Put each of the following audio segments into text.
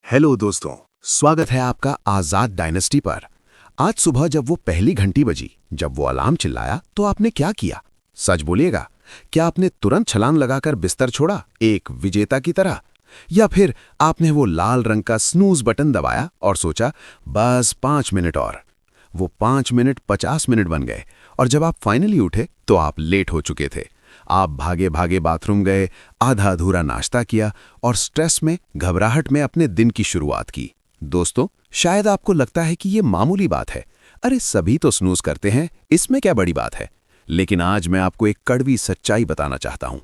Hello दोस्तों, स्वागत है आपका आजाद डायनेस्टी पर। आज सुबह जब वो पहली घंटी बजी, जब वो अलार्म चिल्लाया, तो आपने क्या किया? सच बोलिएगा, क्या आपने तुरंत छलांग लगाकर बिस्तर छोड़ा एक विजेता की तरह, या फिर आपने वो लाल रंग का स्नूज बटन दबाया और सोचा बस 5 मिनट और? वो 5 मिनट 50 मिनट बन गए और जब आप फाइनली उठे तो आप लेट हो चुके थे। आप भागे भागे बाथरूम गए, आधा अधूरा नाश्ता किया और स्ट्रेस में, घबराहट में अपने दिन की शुरुआत की। दोस्तों, शायद आपको लगता है कि ये मामूली बात है, अरे सभी तो स्नूज करते हैं, इसमें क्या बड़ी बात है। लेकिन आज मैं आपको एक कड़वी सच्चाई बताना चाहता हूं।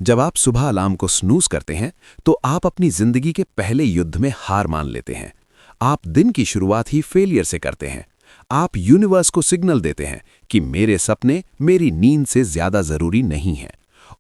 जब आप सुबह अलार्म को स्नूज करते हैं तो आप अपनी जिंदगी के पहले युद्ध में हार मान लेते हैं। आप दिन की शुरुआत ही फेलियर से करते हैं। आप यूनिवर्स को सिग्नल देते हैं कि मेरे सपने मेरी नींद से ज्यादा जरूरी नहीं हैं।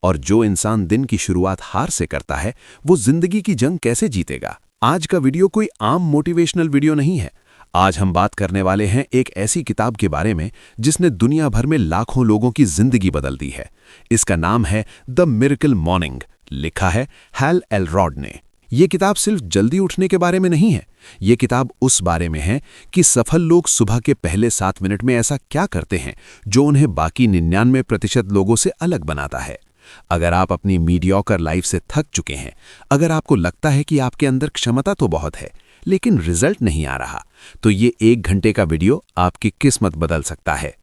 और जो इंसान दिन की शुरुआत हार से करता है, वो जिंदगी की जंग कैसे जीतेगा? आज का वीडियो कोई आम मोटिवेशनल वीडियो नहीं है। आज हम बात करने वाले हैं एक ऐसी किताब के बारे में जिसने दुनिया भर में लाखों लोगों की जिंदगी बदल दी है। इसका नाम है द मिरेकल मॉर्निंग। लिखा है हैल एलरॉड ने। ये किताब सिर्फ जल्दी उठने के बारे में नहीं है। ये किताब उस बारे में है कि सफल लोग सुबह के पहले 7 मिनट में ऐसा क्या करते हैं जो उन्हें बाकी 99% लोगों से अलग बनाता है। अगर आप अपनी मीडियोकर लाइफ से थक चुके हैं, अगर आपको लगता है कि आपके अंदर क्षमता तो बहुत है लेकिन रिजल्ट नहीं आ रहा, तो ये 1 घंटे का वीडियो आपकी किस्मत बदल सकता है।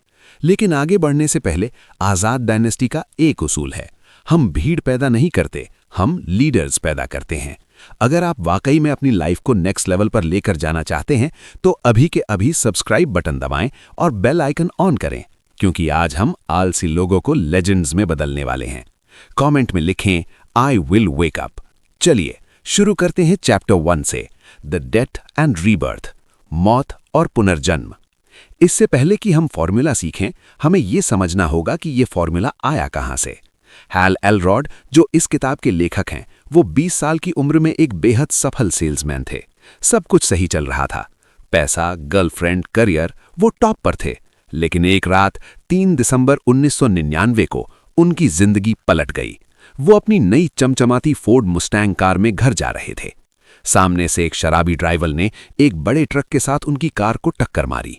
लेकिन आगे बढ़ने से पहले आजाद डायनेस्टी का एक उसूल है, हम भीड़ पैदा नहीं करते, हम लीडर्स पैदा करते हैं। अगर आप वाकई में अपनी लाइफ को नेक्स्ट लेवल पर लेकर जाना चाहते हैं तो अभी के अभी सब्सक्राइब बटन दबाएं और बेल आइकन ऑन करें, क्योंकि आज हम आलसी लोगों को लेजेंड्स में बदलने वाले हैं। कमेंट में लिखें आई विल वेक अप। चलिए शुरू करते हैं चैप्टर 1 से, द डेथ एंड रीबर्थ, मौत और पुनर्जन्म। इससे पहले कि हम फॉर्मूला सीखें, हमें यह समझना होगा कि यह फॉर्मूला आया कहां से। हैल एलरॉड, जो इस किताब के लेखक हैं, वो 20 साल की उम्र में एक बेहद सफल सेल्समैन थे। सब कुछ सही चल रहा था, पैसा, गर्लफ्रेंड, करियर, वो टॉप पर थे। लेकिन एक रात 3 दिसंबर 1999 को उनकी जिंदगी पलट गई। वो अपनी नई चमचमाती फोर्ड मुस्टैंग कार में घर जा रहे थे। सामने से एक शराबी ड्राइवर ने एक बड़े ट्रक के साथ उनकी कार को टक्कर मारी।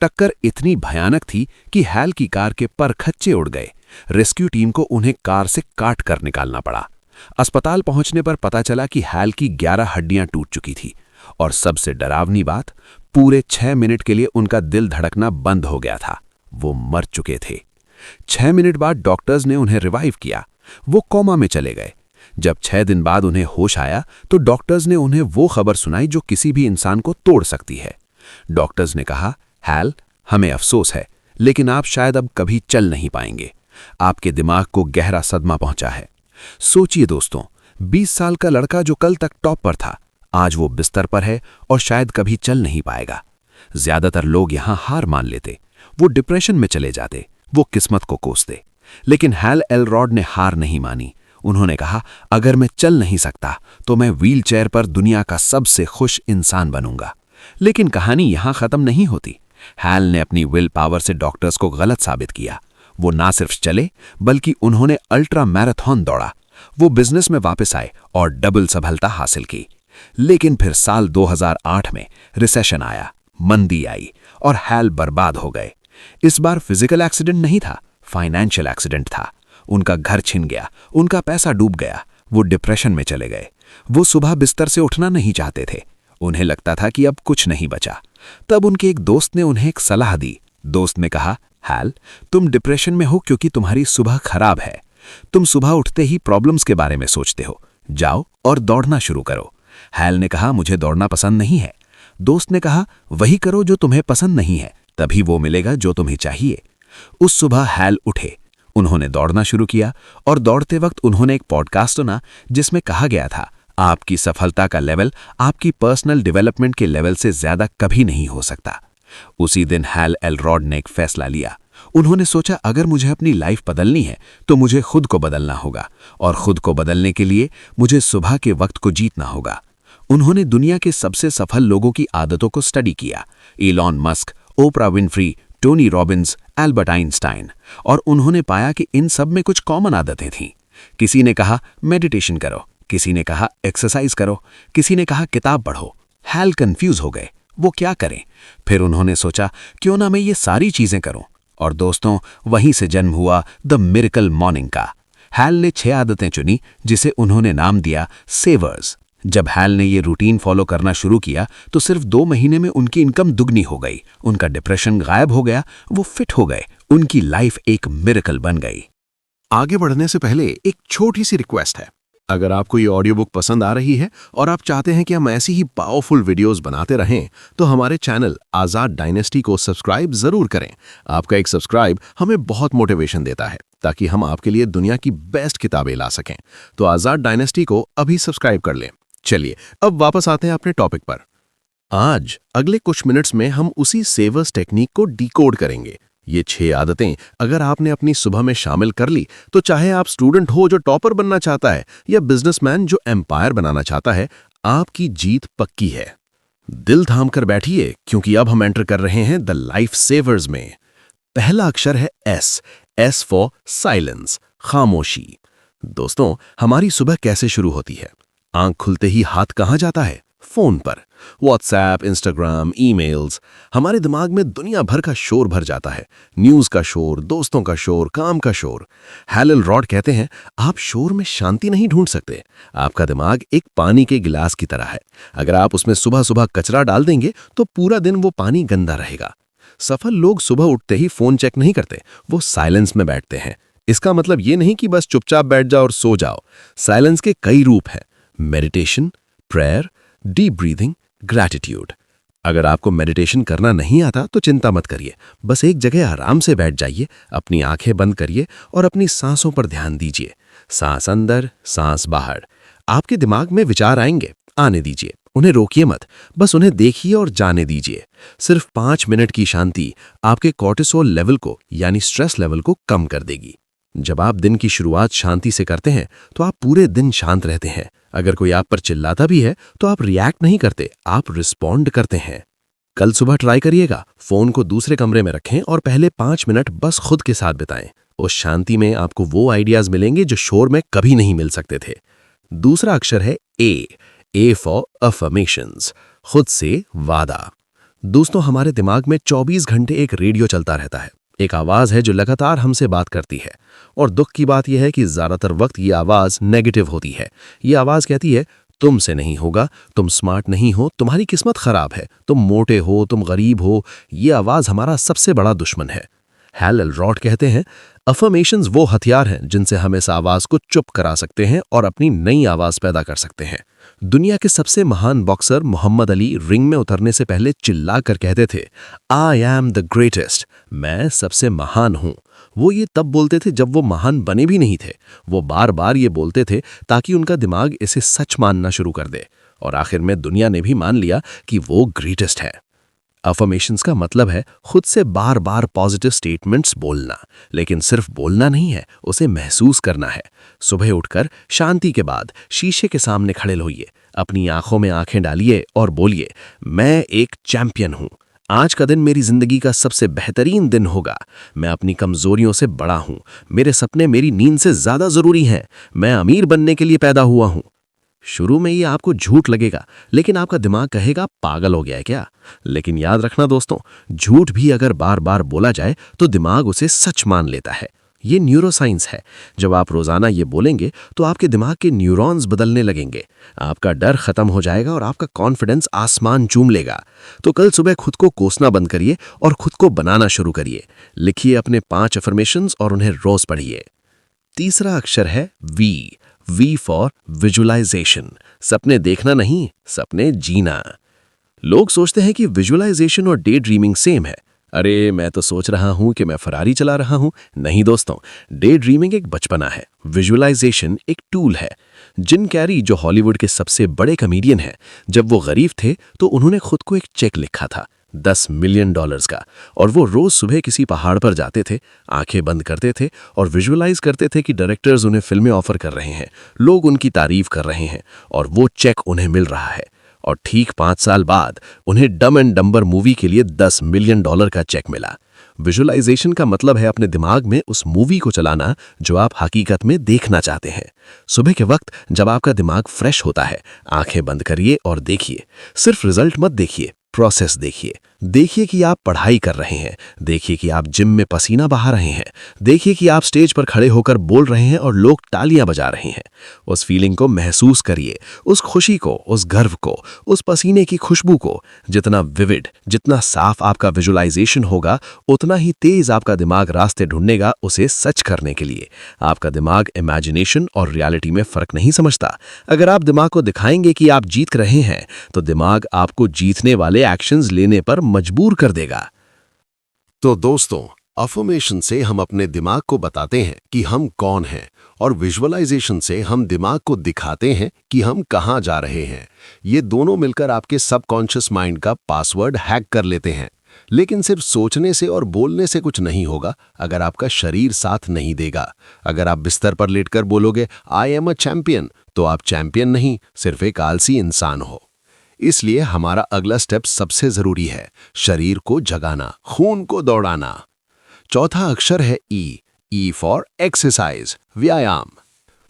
टक्कर इतनी भयानक थी कि हैल की कार के पर खच्चे उड़ गए। रेस्क्यू टीम को उन्हें कार से काट कर निकालना पड़ा। अस्पताल पहुंचने पर पता चला कि हैल की 11 हड्डियां टूट चुकी थी और सबसे डरावनी बात, पूरे 6 मिनट के लिए उनका दिल धड़कना बंद हो गया था। वो मर चुके थे। 6 मिनट बाद डॉक्टर्स ने उन्हें रिवाइव किया। वो कोमा में चले गए। जब 6 दिन बाद उन्हें होश आया तो डॉक्टर्स ने उन्हें वो खबर सुनाई जो किसी भी इंसान को तोड़ सकती है। डॉक्टर्स ने कहा, हैल, हमें अफसोस है, लेकिन आप शायद अब कभी चल नहीं पाएंगे। आपके दिमाग को गहरा सदमा पहुंचा है। सोचिए दोस्तों, 20 साल का लड़का जो कल तक टॉप पर था, आज वो बिस्तर पर है और शायद कभी चल नहीं पाएगा। ज्यादातर लोग यहां हार मान लेते, वो डिप्रेशन में चले जाते, वो किस्मत को कोसते। लेकिन हैल एलरॉड ने हार नहीं मानी। उन्होंने कहा, अगर मैं चल नहीं सकता तो मैं व्हीलचेयर पर दुनिया का सबसे खुश इंसान बनूंगा। लेकिन कहानी यहां खत्म नहीं होती। हैल ने अपनी विल पावर से डॉक्टर्स को गलत साबित किया। वो ना सिर्फ चले, बल्कि उन्होंने अल्ट्रा मैराथन दौड़ा। वो बिजनेस में वापस आए और डबल सफलता हासिल की। लेकिन फिर साल 2008 में रिसेशन आया, मंदी आई और हैल बर्बाद हो गए। इस बार फिजिकल एक्सीडेंट नहीं था, फाइनेंशियल एक्सीडेंट था। उनका घर छिन गया, उनका पैसा डूब गया, वो डिप्रेशन में चले गए। वो सुबह बिस्तर से उठना नहीं चाहते थे। उन्हें लगता था कि अब कुछ नहीं बचा। तब उनके एक दोस्त ने उन्हें एक सलाह दी। दोस्त ने कहा, हैल, तुम डिप्रेशन में हो क्योंकि तुम्हारी सुबह खराब है। तुम सुबह उठते ही प्रॉब्लम्स के बारे में सोचते हो। जाओ और दौड़ना शुरू करो। हैल ने कहा, मुझे दौड़ना पसंद नहीं है। दोस्त ने कहा, वही करो जो तुम्हें पसंद नहीं है, तभी वो मिलेगा जो तुम्हें चाहिए। उस सुबह हैल उठे, उन्होंने दौड़ना शुरू किया और दौड़ते वक्त उन्होंने एक पॉडकास्ट सुना जिसमें कहा गया था, आपकी सफलता का लेवल आपकी पर्सनल डेवलपमेंट के लेवल से ज्यादा कभी नहीं हो सकता। उसी दिन हैल एलरॉड ने एक फैसला लिया। उन्होंने सोचा, अगर मुझे अपनी लाइफ बदलनी है तो मुझे खुद को बदलना होगा, और खुद को बदलने के लिए मुझे सुबह के वक्त को जीतना होगा। उन्होंने दुनिया के सबसे सफल लोगों की आदतों को स्टडी किया, इलॉन मस्क, ओपरा Winfrey, Tony Robbins, Albert Einstein, और उन्होंने पाया कि इन सब में कुछ कॉमन आदतें थीं। किसी ने कहा मेडिटेशन करो, किसी ने कहा एक्सरसाइज करो, किसी ने कहा किताब पढ़ो। हैल कंफ्यूज हो गए, वो क्या करें। फिर उन्होंने सोचा क्यों ना मैं ये सारी चीजें करूं। और दोस्तों, वहीं से जन्म हुआ द मिरेकल मॉर्निंग का। हैल ने 6 आदतें चुनी जिसे उन्होंने नाम दिया सेवर्स। जब हैल ने ये रूटीन फॉलो करना शुरू किया तो सिर्फ 2 महीने में उनकी इनकम दुगनी हो गई, उनका डिप्रेशन गायब हो गया, वो फिट हो गए, उनकी लाइफ एक मिरेकल बन गई। आगे बढ़ने से पहले एक छोटी सी रिक्वेस्ट है। अगर आपको ये ऑडियो बुक पसंद आ रही है और आप चाहते हैं कि हम ऐसी ही पावरफुल वीडियोस बनाते रहें, तो हमारे चैनल आजाद डायनेस्टी को सब्सक्राइब जरूर करें। आपका एक सब्सक्राइब हमें बहुत मोटिवेशन देता है ताकि हम आपके लिए दुनिया की बेस्ट किताबें ला सकें। तो आजाद डायनेस्टी को अभी सब्सक्राइब कर लें। चलिए अब वापस आते हैं अपने टॉपिक पर। आज अगले कुछ मिनट्स में हम उसी सेवर्स टेक्निक को डिकोड करेंगे। ये 6 आदतें अगर आपने अपनी सुबह में शामिल कर ली तो चाहे आप स्टूडेंट हो जो टॉपर बनना चाहता है या बिजनेसमैन जो एम्पायर बनाना चाहता है, आपकी जीत पक्की है। दिल थाम कर बैठिए क्योंकि अब हम एंटर कर रहे हैं द लाइफ सेवर्स में। पहला अक्षर है एस फॉर साइलेंस, खामोशी। दोस्तों, हमारी सुबह कैसे शुरू होती है? आंख खुलते ही हाथ कहाँ जाता है? फोन पर। WhatsApp, Instagram, emails. हमारे दिमाग में दुनिया भर का शोर भर जाता है। न्यूज़ का शोर, दोस्तों का शोर, काम का शोर। हैल एलरॉड कहते हैं, आप शोर में शांति नहीं ढूंढ सकते। आपका दिमाग एक पानी के गिलास की तरह है। अगर आप उसमें सुबह सुबह कचरा डाल देंगे तो पूरा दिन वो पानी गंदा रहेगा। सफल लोग सुबह उठते ही फोन चेक नहीं करते, वो साइलेंस में बैठते हैं। इसका मतलब ये नहीं कि बस चुपचाप बैठ जाओ और सो जाओ। साइलेंस के कई रूप हैं: meditation, prayer, deep breathing, gratitude. अगर आपको मेडिटेशन करना नहीं आता तो चिंता मत करिए, बस एक जगह आराम से बैठ जाइए, अपनी आंखें बंद करिए और अपनी सांसों पर ध्यान दीजिए। सांस अंदर, सांस बाहर। आपके दिमाग में विचार आएंगे, आने दीजिए, उन्हें रोकिए मत, बस उन्हें देखिए और जाने दीजिए। सिर्फ 5 मिनट की शांति आपके कॉर्टिसोल लेवल को यानी स्ट्रेस लेवल को कम कर देगी। जब आप दिन की शुरुआत शांति से करते हैं तो आप पूरे दिन शांत रहते हैं। अगर कोई आप पर चिल्लाता भी है तो आप रिएक्ट नहीं करते, आप रिस्पॉन्ड करते हैं। कल सुबह ट्राई करिएगा, फोन को दूसरे कमरे में रखें और पहले 5 मिनट बस खुद के साथ बिताएं। उस शांति में आपको वो आइडियाज मिलेंगे जो शोर में कभी नहीं मिल सकते थे। दूसरा अक्षर है ए फॉर अफर्मेशंस, खुद से वादा। दोस्तों, हमारे दिमाग में 24 घंटे एक रेडियो चलता रहता है, एक आवाज है जो लगातार हमसे बात करती है। और दुख की बात यह है कि ज्यादातर वक्त ये आवाज नेगेटिव होती है। ये आवाज कहती है, तुमसे नहीं होगा, तुम स्मार्ट नहीं हो, तुम्हारी किस्मत खराब है, तुम मोटे हो, तुम गरीब हो। ये आवाज हमारा सबसे बड़ा दुश्मन है। हैल एलरॉड कहते हैं, अफर्मेशंस वो हथियार हैं जिनसे हम इस आवाज को चुप करा सकते हैं और अपनी नई आवाज पैदा कर सकते हैं। दुनिया के सबसे महान बॉक्सर मोहम्मद अली रिंग में उतरने से पहले चिल्ला कर कहते थे, आई एम द ग्रेटेस्ट, मैं सबसे महान हूं। वो ये तब बोलते थे जब वो महान बने भी नहीं थे। वो बार बार ये बोलते थे ताकि उनका दिमाग इसे सच मानना शुरू कर दे। और आखिर में दुनिया ने भी मान लिया कि वो ग्रेटेस्ट है। अफर्मेशंस का मतलब है खुद से बार बार पॉजिटिव स्टेटमेंट्स बोलना, लेकिन सिर्फ बोलना नहीं है, उसे महसूस करना है। सुबह उठकर शांति के बाद शीशे के सामने खड़े होइए, अपनी आंखों में आंखें डालिए और बोलिए, मैं एक चैंपियन हूं। आज का दिन मेरी जिंदगी का सबसे बेहतरीन दिन होगा। मैं अपनी कमजोरियों से बड़ा हूं। मेरे सपने मेरी नींद से ज्यादा जरूरी हैं। मैं अमीर बनने के लिए पैदा हुआ हूं। शुरू में ये आपको झूठ लगेगा, लेकिन आपका दिमाग कहेगा पागल हो गया है क्या। लेकिन याद रखना दोस्तों, झूठ भी अगर बार बार बोला जाए तो दिमाग उसे सच मान लेता है। ये न्यूरोसाइंस है। जब आप रोजाना ये बोलेंगे तो आपके दिमाग के न्यूरॉन्स बदलने लगेंगे, आपका डर खत्म हो जाएगा और आपका कॉन्फिडेंस आसमान चूम लेगा। तो कल सुबह खुद को कोसना बंद करिए और खुद को बनाना शुरू करिए। लिखिए अपने 5 अफर्मेशंस और उन्हें रोज पढ़िए। तीसरा अक्षर है वी फॉर विजुअलाइजेशन, सपने देखना नहीं, सपने जीना। लोग सोचते हैं कि विजुअलाइजेशन और डे ड्रीमिंग सेम है। अरे मैं तो सोच रहा हूं कि मैं फरारी चला रहा हूं। नहीं दोस्तों, डे ड्रीमिंग एक बचपना है, विजुअलाइजेशन एक टूल है। जिम कैरी जो हॉलीवुड के सबसे बड़े कॉमेडियन हैं, जब वो गरीब थे तो उन्होंने खुद को एक चेक लिखा था $10 मिलियन का, और वो रोज सुबह किसी पहाड़ पर जाते थे, आंखें बंद करते थे और विजुअलाइज करते थे कि डायरेक्टर्स उन्हें फिल्में ऑफर कर रहे हैं, लोग उनकी तारीफ कर रहे हैं और वो चेक उन्हें मिल रहा है। और ठीक 5 साल बाद उन्हें डम एंड डम्बर मूवी के लिए $10 मिलियन का चेक मिला। विजुअलाइजेशन का मतलब है अपने दिमाग में उस मूवी को चलाना जो आप हकीकत में देखना चाहते हैं। सुबह के वक्त जब आपका दिमाग फ्रेश होता है, आंखें बंद करिए और देखिए। सिर्फ रिजल्ट मत देखिए, प्रोसेस देखिए। देखिए कि आप पढ़ाई कर रहे हैं, देखिए कि आप जिम में पसीना बहा रहे हैं, देखिए कि आप स्टेज पर खड़े होकर बोल रहे हैं और लोग तालियां बजा रहे हैं। उस फीलिंग को महसूस करिए, उस खुशी को, उस गर्व को, उस पसीने की खुशबू को। जितना विविड, जितना साफ आपका विजुअलाइजेशन होगा, उतना ही तेज आपका दिमाग रास्ते ढूंढेगा उसे सच करने के लिए। आपका दिमाग इमेजिनेशन और रियलिटी में फर्क नहीं समझता। अगर आप दिमाग को दिखाएंगे कि आप जीत रहे हैं, तो दिमाग आपको जीतने वाले एक्शंस लेने पर मजबूर कर देगा। तो दोस्तों, अफर्मेशन से हम अपने दिमाग को बताते हैं कि हम कौन हैं, और विजुअलाइजेशन से हम दिमाग को दिखाते हैं कि हम कहां जा रहे हैं। ये दोनों मिलकर आपके सबकॉन्शियस माइंड का पासवर्ड हैक कर लेते हैं। लेकिन सिर्फ सोचने से और बोलने से कुछ नहीं होगा अगर आपका शरीर साथ नहीं देगा। अगर आप बिस्तर पर लेटकर बोलोगे आई एम अ चैंपियन, तो आप चैंपियन नहीं, सिर्फ एक आलसी इंसान हो। इसलिए हमारा अगला स्टेप सबसे जरूरी है, शरीर को जगाना, खून को दौड़ाना। चौथा अक्षर है ई फॉर एक्सरसाइज, व्यायाम।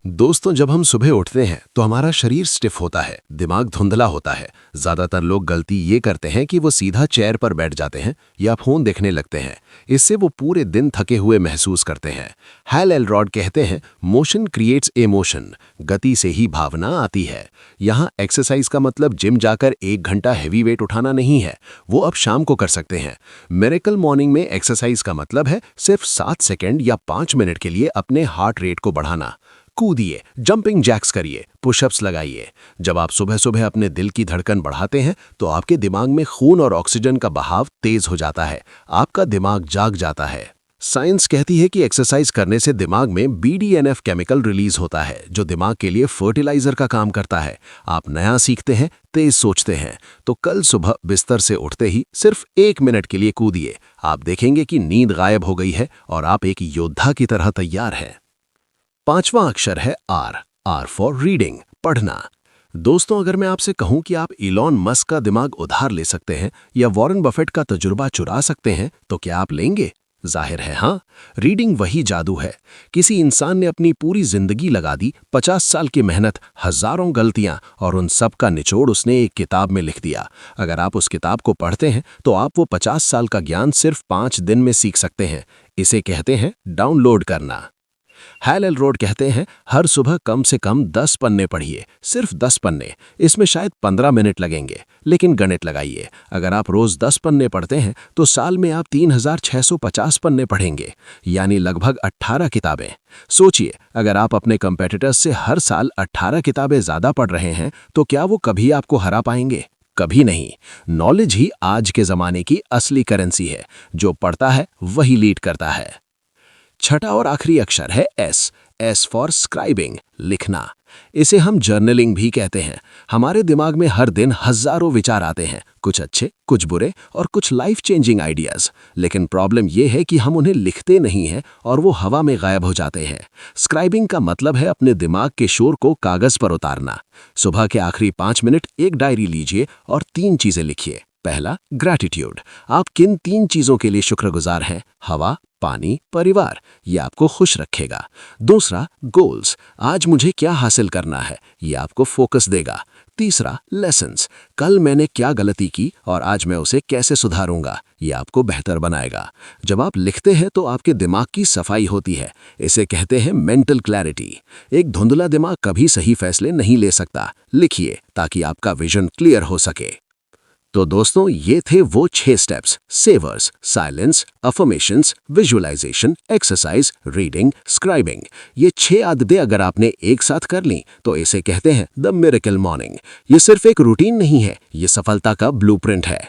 दोस्तों, जब हम सुबह उठते हैं तो हमारा शरीर स्टिफ होता है, दिमाग धुंधला होता है। ज्यादातर लोग गलती ये करते हैं कि वो सीधा चेयर पर बैठ जाते हैं या फोन देखने लगते हैं। इससे वो पूरे दिन थके हुए महसूस करते हैं। हैल एलरॉड कहते हैं, मोशन क्रिएट्स इमोशन, गति से ही भावना आती है। यहाँ एक्सरसाइज का मतलब जिम जाकर 1 घंटा हैवी वेट उठाना नहीं है, वो अब शाम को कर सकते हैं। मिरेकल मॉर्निंग में एक्सरसाइज का मतलब है सिर्फ 7 सेकेंड या 5 मिनट के लिए अपने हार्ट रेट को बढ़ाना। कूदिए, जंपिंग जैक्स करिए, पुशअप्स लगाइए। जब आप सुबह सुबह अपने दिल की धड़कन बढ़ाते हैं तो आपके दिमाग में खून और ऑक्सीजन का बहाव तेज हो जाता है, आपका दिमाग जाग जाता है। साइंस कहती है कि एक्सरसाइज करने से दिमाग में BDNF केमिकल रिलीज होता है, जो दिमाग के लिए फर्टिलाइजर का काम करता है। आप नया सीखते हैं, तेज सोचते हैं, तो कल सुबह बिस्तर से उठते ही सिर्फ 1 मिनट के लिए कूदिए। आप देखेंगे कि नींद गायब हो गई है और आप एक योद्धा की तरह तैयार हैं। 5वां अक्षर है आर फॉर रीडिंग, पढ़ना। दोस्तों, अगर मैं आपसे कहूं कि आप इलॉन मस्क का दिमाग उधार ले सकते हैं या वॉरेन बफेट का तजुर्बा चुरा सकते हैं, तो क्या आप लेंगे? जाहिर है हाँ। रीडिंग वही जादू है। किसी इंसान ने अपनी पूरी जिंदगी लगा दी, 50 साल की मेहनत, हजारों गलतियां, और उन सब का निचोड़ उसने एक किताब में लिख दिया। अगर आप उस किताब को पढ़ते हैं तो आप वो 50 साल का ज्ञान सिर्फ 5 दिन में सीख सकते हैं। इसे कहते हैं डाउनलोड करना। हैल एलरॉड कहते हैं, हर सुबह कम से कम 10 पन्ने पढ़िए, सिर्फ 10 पन्ने। इसमें शायद 15 मिनट लगेंगे, लेकिन गणित लगाइए। अगर आप रोज 10 पन्ने पढ़ते हैं तो साल में आप 3650 पन्ने पढ़ेंगे, यानी लगभग 18 किताबें। सोचिए, अगर आप अपने कंपेटिटर्स से हर साल 18 किताबें ज्यादा पढ़ रहे हैं तो क्या वो कभी आपको हरा पाएंगे? कभी नहीं। नॉलेज ही आज के जमाने की असली करेंसी है। जो पढ़ता है वही लीड करता है। छठा और आखिरी अक्षर है एस फॉर स्क्राइबिंग, लिखना। इसे हम जर्नलिंग भी कहते हैं। हमारे दिमाग में हर दिन हजारों विचार आते हैं, कुछ अच्छे, कुछ बुरे और कुछ लाइफ चेंजिंग आइडियाज। लेकिन प्रॉब्लम यह है कि हम उन्हें लिखते नहीं हैं और वो हवा में गायब हो जाते हैं। स्क्राइबिंग का मतलब है अपने दिमाग के शोर को कागज पर उतारना। सुबह के आखिरी 5 मिनट एक डायरी लीजिए और 3 चीजें लिखिए। पहला, ग्रैटिट्यूड। आप किन 3 चीजों के लिए शुक्रगुजार हैं? हवा, पानी, परिवार। ये आपको खुश रखेगा। दूसरा, गोल्स। आज मुझे क्या हासिल करना है? ये आपको फोकस देगा। तीसरा, लेसन्स। कल मैंने क्या गलती की और आज मैं उसे कैसे सुधारूंगा? ये आपको बेहतर बनाएगा। जब आप लिखते हैं तो आपके दिमाग की सफाई होती है। इसे कहते हैं मेंटल क्लैरिटी। एक धुंधला दिमाग कभी सही फैसले नहीं ले सकता। लिखिए ताकि आपका विजन क्लियर हो सके। तो दोस्तों, ये थे वो 6 steps: savers, silence, affirmations, visualisation, exercise, reading, scribing. ये 6 आदतें अगर आपने एक साथ कर ली तो इसे कहते हैं द मिरेकल मॉर्निंग। ये सिर्फ एक रूटीन नहीं है, ये सफलता का ब्लूप्रिंट है।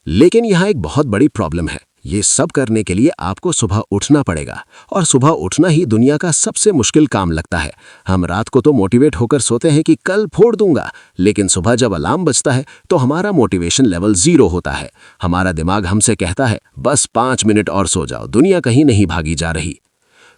लेकिन यहाँ एक बहुत बड़ी प्रॉब्लम है। ये सब करने के लिए आपको सुबह उठना पड़ेगा, और सुबह उठना ही दुनिया का सबसे मुश्किल काम लगता है। हम रात को तो मोटिवेट होकर सोते हैं कि कल फोड़ दूंगा, लेकिन सुबह जब अलार्म बजता है तो हमारा मोटिवेशन लेवल 0 होता है। हमारा दिमाग हमसे कहता है बस 5 मिनट और सो जाओ, दुनिया कहीं नहीं भागी जा रही।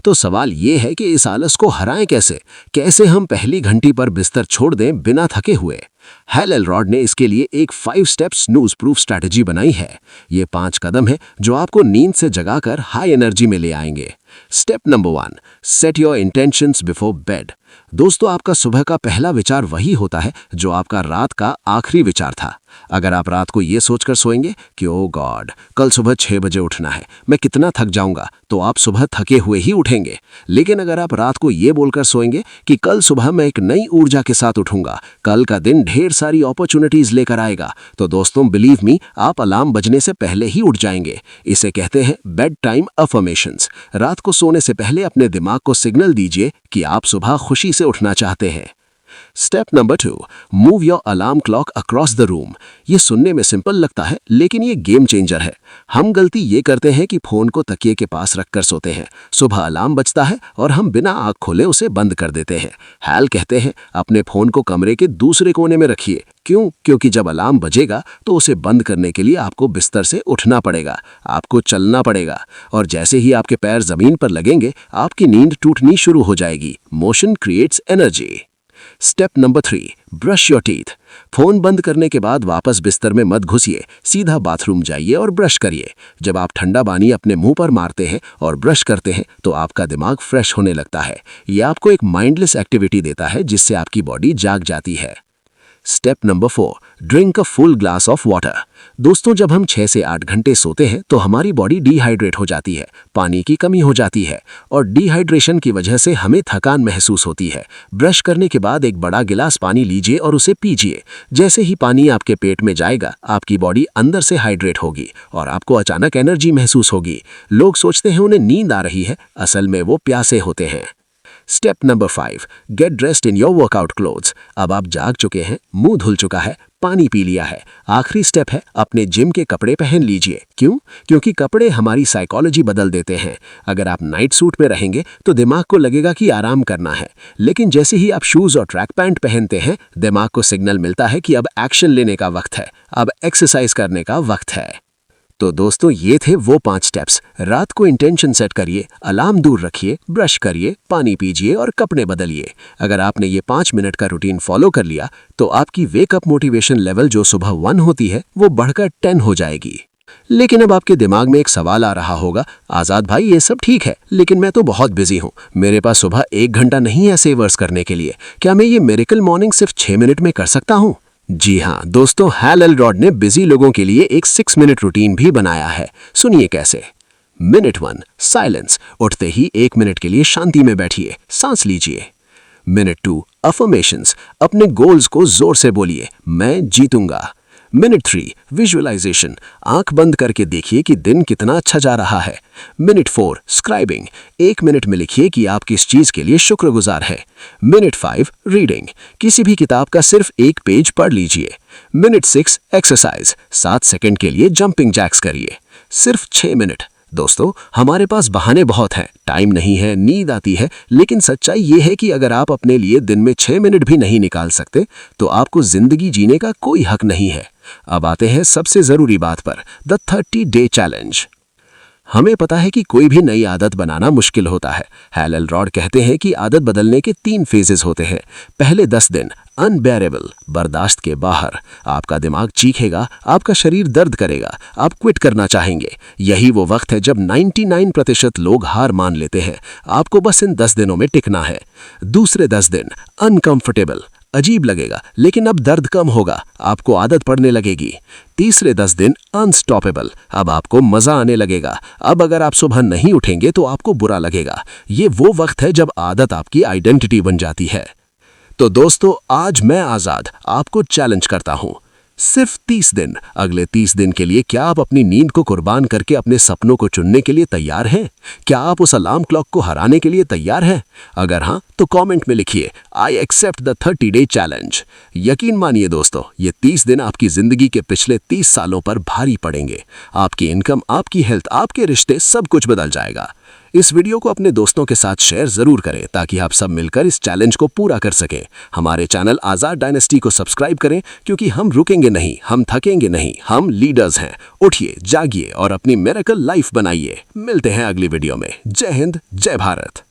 तो सवाल ये है कि इस आलस को हराएं कैसे? कैसे हम पहली घंटी पर बिस्तर छोड़ दें बिना थके हुए? हेल एलरॉड ने इसके लिए एक 5 स्टेप स्नूज प्रूफ स्ट्रैटेजी बनाई है। ये 5 कदम है जो आपको नींद से जगाकर हाई एनर्जी में ले आएंगे। Step number 1, set your intentions before bed. दोस्तों, आपका सुबह का पहला विचार वही होता है जो आपका रात का आखिरी विचार था। अगर आप रात को ये सोचकर सोएंगे कि ओ गॉड, कल सुबह 6 बजे उठना है, मैं कितना थक जाऊंगा, तो आप सुबह थके हुए ही उठेंगे। लेकिन अगर आप रात को ये बोलकर सोएंगे कि कल सुबह मैं एक नई ऊर्जा के साथ उठूंगा, कल का दिन ढेर सारी अपॉर्चुनिटीज लेकर आएगा, तो दोस्तों बिलीव मी, आप अलार्म बजने से पहले ही उठ जाएंगे। इसे कहते हैं बेड टाइम अफर्मेशंस। रात को सोने से पहले अपने दिमाग को सिग्नल दीजिए कि आप सुबह खुशी से उठना चाहते हैं। Step number 2, move your alarm clock across the room. ये सुनने में सिंपल लगता है, लेकिन ये गेम चेंजर है। हम गलती ये करते हैं कि फोन को तकिए के पास रखकर सोते हैं। सुबह अलार्म बजता है और हम बिना आँख खोले उसे बंद कर देते हैं। हैल कहते हैं अपने फोन को कमरे के दूसरे कोने में रखिए। क्यों? क्योंकि जब अलार्म बजेगा तो उसे बंद करने के लिए आपको बिस्तर से उठना पड़ेगा, आपको चलना पड़ेगा, और जैसे ही आपके पैर जमीन पर लगेंगे आपकी नींद टूटनी शुरू हो जाएगी। Motion creates energy. Step number 3, brush your teeth. Phone बंद करने के बाद वापस बिस्तर में मत घुसिए, सीधा बाथरूम जाइए और ब्रश करिए। जब आप ठंडा पानी अपने मुंह पर मारते हैं और ब्रश करते हैं तो आपका दिमाग फ्रेश होने लगता है। यह आपको एक माइंडलेस एक्टिविटी देता है जिससे आपकी बॉडी जाग जाती है। Step number 4, drink a full glass of water. दोस्तों, जब हम 6 से 8 घंटे सोते हैं तो हमारी बॉडी डिहाइड्रेट हो जाती है, पानी की कमी हो जाती है, और डिहाइड्रेशन की वजह से हमें थकान महसूस होती है। ब्रश करने के बाद एक बड़ा गिलास पानी लीजिए और उसे पीजिए। जैसे ही पानी आपके पेट में जाएगा आपकी बॉडी अंदर से हाइड्रेट होगी और आपको अचानक एनर्जी महसूस होगी। लोग सोचते हैं उन्हें नींद आ रही है, असल में वो प्यासे होते हैं। Step number 5, get dressed in your workout clothes. अब आप जाग चुके हैं, मुंह धुल चुका है, पानी पी लिया है। आखिरी स्टेप है अपने जिम के कपड़े पहन लीजिए। क्यों? क्योंकि कपड़े हमारी साइकोलॉजी बदल देते हैं। अगर आप नाइट सूट में रहेंगे तो दिमाग को लगेगा कि आराम करना है, लेकिन जैसे ही आप शूज और ट्रैक पैंट पहनते हैं दिमाग को सिग्नल मिलता है कि अब एक्शन लेने का वक्त है, अब एक्सरसाइज करने का वक्त है। तो दोस्तों, ये थे वो 5 स्टेप्स। रात को इंटेंशन सेट करिए, अलार्म दूर रखिए, ब्रश करिए, पानी पीजिए और कपड़े बदलिए। अगर आपने ये 5 मिनट का रूटीन फॉलो कर लिया तो आपकी वेकअप मोटिवेशन लेवल जो सुबह 1 होती है वो बढ़कर 10 हो जाएगी। लेकिन अब आपके दिमाग में एक सवाल आ रहा होगा, आज़ाद भाई ये सब ठीक है, लेकिन मैं तो बहुत बिजी हूँ, मेरे पास सुबह 1 घंटा नहीं है सेवर्स करने के लिए, क्या मैं ये मिरेकल मॉर्निंग सिर्फ 6 मिनट में कर सकता हूँ? जी हाँ दोस्तों, हेल एलरॉड ने बिजी लोगों के लिए एक 6 मिनट रूटीन भी बनाया है। सुनिए कैसे। Minute 1, silence. उठते ही 1 मिनट के लिए शांति में बैठिए, सांस लीजिए। Minute 2, affirmations. अपने गोल्स को जोर से बोलिए, मैं जीतूंगा। Minute 3, visualisation. आंख बंद करके देखिए कि दिन कितना अच्छा जा रहा है। Minute 4, scribing. 1 मिनट में लिखिए कि आप किस चीज के लिए शुक्रगुजार हैं। Minute 5, reading. किसी भी किताब का सिर्फ 1 पेज पढ़ लीजिए। Minute 6, exercise. 7 सेकंड के लिए जंपिंग जैक्स करिए। सिर्फ 6 मिनट। दोस्तों, हमारे पास बहाने बहुत हैं, टाइम नहीं है, नींद आती है, लेकिन सच्चाई ये है कि अगर आप अपने लिए दिन में 6 मिनट भी नहीं निकाल सकते तो आपको जिंदगी जीने का कोई हक नहीं है। अब आते हैं सबसे जरूरी बात पर, द 30 डे चैलेंज। हमें पता है कि कोई भी नई आदत बनाना मुश्किल होता है। हेल एलरॉड कहते हैं कि आदत बदलने के 3 फेजेस होते हैं। पहले 10 दिन अनबेरेबल, बर्दाश्त के बाहर। आपका दिमाग चीखेगा, आपका शरीर दर्द करेगा, आप क्विट करना चाहेंगे। यही वो वक्त है जब 99% लोग हार मान लेते हैं। आपको बस इन 10 दिनों में टिकना है। दूसरे 10 दिन अनकंफर्टेबल, अजीब लगेगा, लेकिन अब दर्द कम होगा, आपको आदत पड़ने लगेगी। तीसरे 10 दिन अनस्टॉपेबल, अब आपको मजा आने लगेगा। अब अगर आप सुबह नहीं उठेंगे तो आपको बुरा लगेगा। ये वो वक्त है जब आदत आपकी आइडेंटिटी बन जाती है। तो दोस्तों, आज मैं आज़ाद आपको चैलेंज करता हूं, सिर्फ 30 दिन। अगले 30 दिन के लिए क्या आप अपनी नींद को कुर्बान करके अपने सपनों को चुनने के लिए तैयार हैं? क्या आप उस अलार्म क्लॉक को हराने के लिए तैयार हैं? अगर हाँ तो कमेंट में लिखिए, I accept the 30 day challenge. यकीन मानिए दोस्तों, ये 30 दिन आपकी जिंदगी के पिछले 30 सालों पर भारी पड़ेंगे। आपकी इनकम, आपकी हेल्थ, आपके रिश्ते, सब कुछ बदल जाएगा। इस वीडियो को अपने दोस्तों के साथ शेयर जरूर करें ताकि आप सब मिलकर इस चैलेंज को पूरा कर सकें। हमारे चैनल आज़ाद डायनेस्टी को सब्सक्राइब करें, क्योंकि हम रुकेंगे नहीं, हम थकेंगे नहीं, हम लीडर्स हैं। उठिए, जागिए और अपनी मिरेकल लाइफ बनाइए। मिलते हैं अगली वीडियो में। जय हिंद, जय भारत।